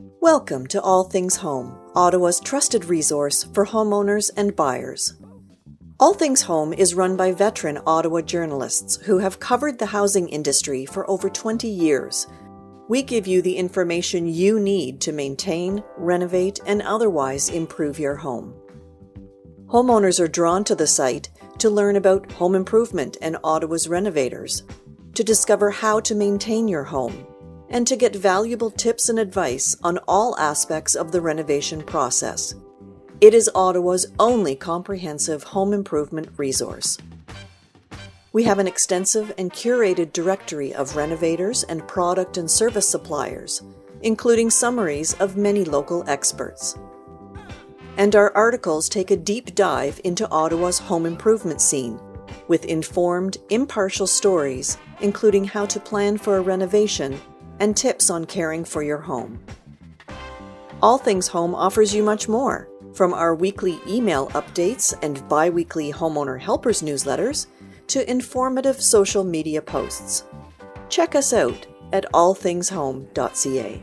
Welcome to All Things Home, Ottawa's trusted resource for homeowners and buyers. All Things Home is run by veteran Ottawa journalists who have covered the housing industry for over 20 years. We give you the information you need to maintain, renovate, and otherwise improve your home. Homeowners are drawn to the site to learn about home improvement and Ottawa's renovators, to discover how to maintain your home, and to get valuable tips and advice on all aspects of the renovation process. It is Ottawa's only comprehensive home improvement resource. We have an extensive and curated directory of renovators and product and service suppliers, including summaries of many local experts. And our articles take a deep dive into Ottawa's home improvement scene, with informed, impartial stories, including how to plan for a renovation and tips on caring for your home. All Things Home offers you much more, from our weekly email updates and bi-weekly homeowner helpers newsletters to informative social media posts. Check us out at allthingshome.ca.